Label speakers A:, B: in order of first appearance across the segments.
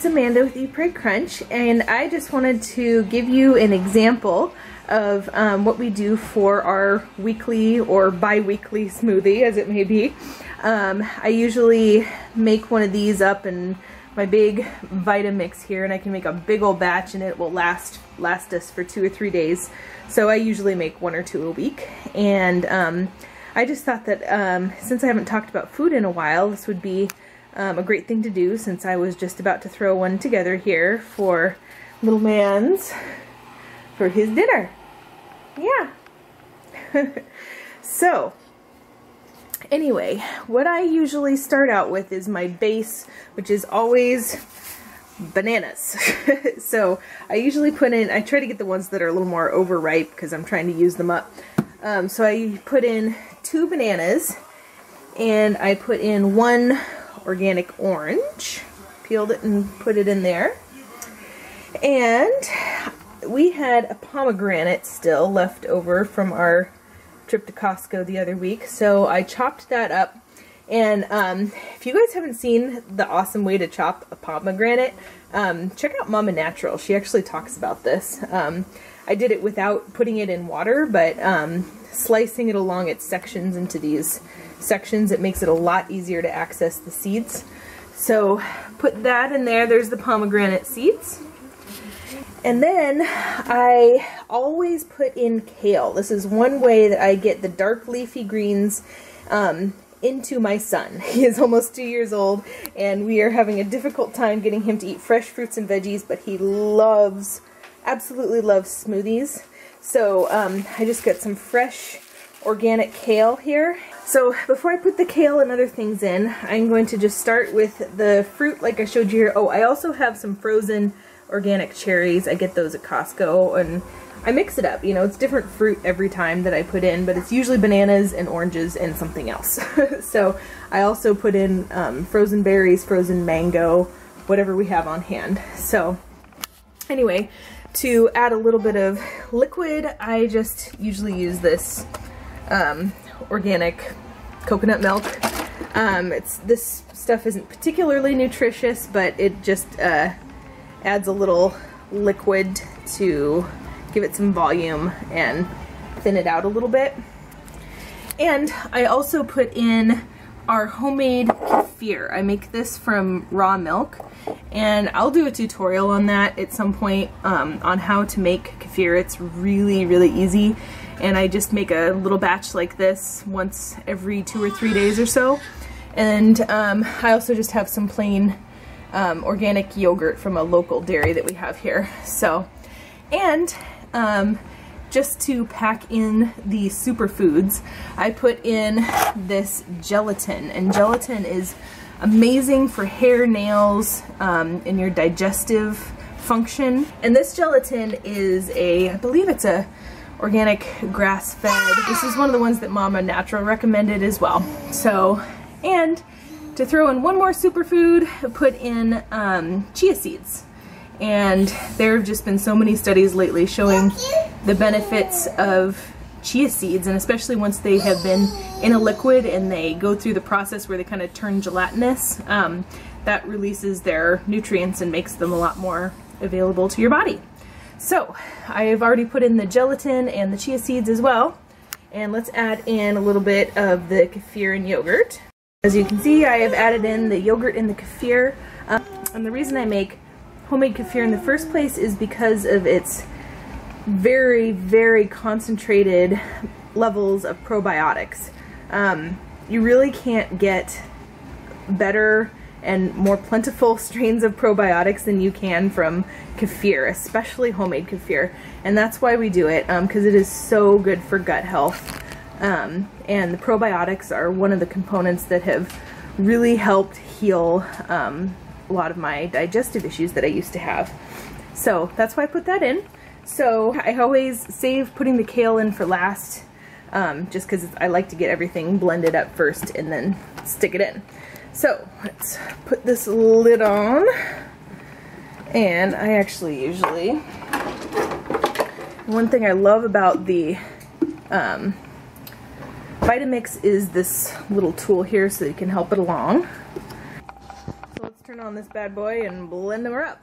A: it's Amanda with Eat Pray Crunch, and I just wanted to give you an example of what we do for our weekly or bi-weekly smoothie, as it may be. I usually make one of these up in my big Vitamix here, and I can make a big old batch and it will last us for 2 or 3 days. So I usually make 1 or 2 a week, and I just thought that since I haven't talked about food in a while, this would be a great thing to do, since I was just about to throw one together here for little man's for his dinner. Yeah. So anyway, what I usually start out with is my base, which is always bananas. So I usually put in, I try to get the ones that are a little more overripe because I'm trying to use them up. So I put in 2 bananas, and I put in 1 organic orange, peeled it and put it in there. And we had a pomegranate still left over from our trip to Costco the other week, so I chopped that up. And if you guys haven't seen the awesome way to chop a pomegranate, check out Mama Natural. She actually talks about this. I did it without putting it in water, but slicing it along its sections into these sections, it makes it a lot easier to access the seeds. So put that in there. There's the pomegranate seeds. And then I always put in kale. This is one way that I get the dark leafy greens into my son. He is almost 2 years old, and we are having a difficult time getting him to eat fresh fruits and veggies, but he loves, absolutely loves smoothies. So I just got some fresh organic kale here. So before I put the kale and other things in, I'm going to just start with the fruit like I showed you here. Oh, I also have some frozen organic cherries. I get those at Costco, and I mix it up. You know, it's different fruit every time that I put in, but it's usually bananas and oranges and something else. So I also put in frozen berries, frozen mango, whatever we have on hand. So anyway, to add a little bit of liquid, I just usually use this organic coconut milk. This stuff isn't particularly nutritious, but it just adds a little liquid to give it some volume and thin it out a little bit. And I also put in our homemade kefir. I make this from raw milk, and I'll do a tutorial on that at some point on how to make kefir. It's really, really easy, and I just make a little batch like this once every 2 or 3 days or so. And I also just have some plain organic yogurt from a local dairy that we have here. So, and just to pack in the superfoods, I put in this gelatin, and gelatin is amazing for hair, nails, and your digestive function. And this gelatin is I believe it's a organic grass-fed. This is one of the ones that Mama Natural recommended as well. So, and to throw in one more superfood, I put in chia seeds. And there have just been so many studies lately showing the benefits of chia seeds, and especially once they have been in a liquid and they go through the process where they kind of turn gelatinous, that releases their nutrients and makes them a lot more available to your body. So I have already put in the gelatin and the chia seeds as well, and let's add in a little bit of the kefir and yogurt. As you can see, I have added in the yogurt and the kefir, and the reason I make homemade kefir in the first place is because of its very, very concentrated levels of probiotics. You really can't get better and more plentiful strains of probiotics than you can from kefir, especially homemade kefir. And that's why we do it, because it is so good for gut health. And the probiotics are one of the components that have really helped heal a lot of my digestive issues that I used to have. So that's why I put that in. So I always save putting the kale in for last, just because I like to get everything blended up first and then stick it in. So let's put this lid on, and I actually usually, one thing I love about the Vitamix is this little tool here so that you can help it along. So let's turn turn on this bad boy and blend them up.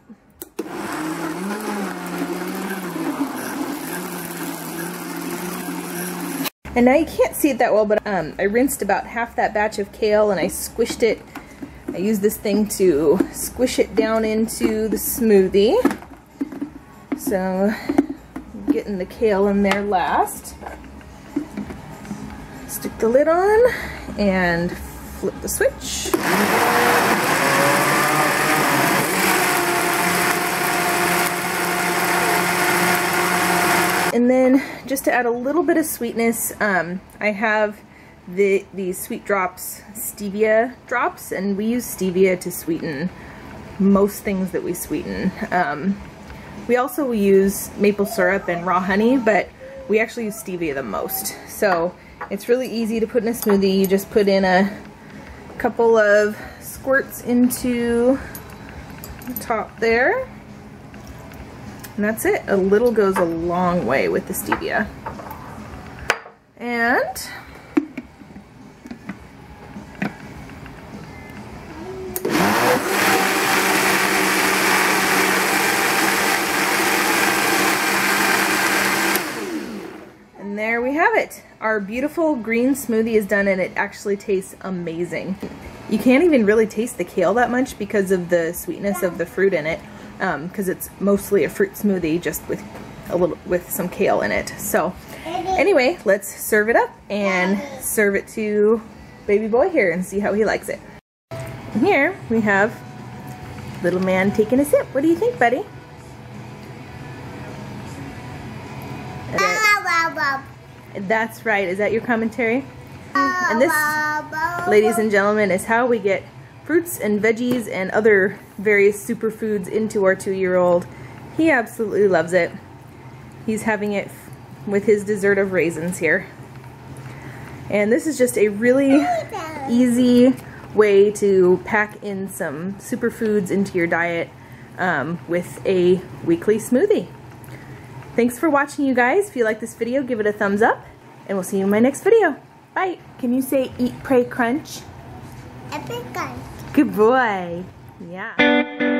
A: And now you can't see it that well, but I rinsed about half that batch of kale and I squished it. I used this thing to squish it down into the smoothie. So, getting the kale in there last. Stick the lid on and flip the switch. And then, just to add a little bit of sweetness, I have these Sweet Drops stevia drops, and we use stevia to sweeten most things that we sweeten. We also use maple syrup and raw honey, but we actually use stevia the most. So it's really easy to put in a smoothie. You just put in a couple of squirts into the top there. And that's it. A little goes a long way with the stevia. And there we have it. Our beautiful green smoothie is done, and it actually tastes amazing. You can't even really taste the kale that much because of the sweetness of the fruit in it. Because it's mostly a fruit smoothie just with some kale in it. So anyway, let's serve it up and serve it to baby boy here and see how he likes it. And here we have little man taking a sip. What do you think, buddy? That's right. Is that your commentary? And this, ladies and gentlemen, is how we get fruits and veggies and other various superfoods into our 2-year-old. He absolutely loves it. He's having it with his dessert of raisins here. And this is just a really easy way to pack in some superfoods into your diet with a weekly smoothie. Thanks for watching, you guys. If you like this video, give it a thumbs up, and we'll see you in my next video. Bye. Can you say eat, pray, crunch?
B: Epic crunch.
A: Good boy. Yeah.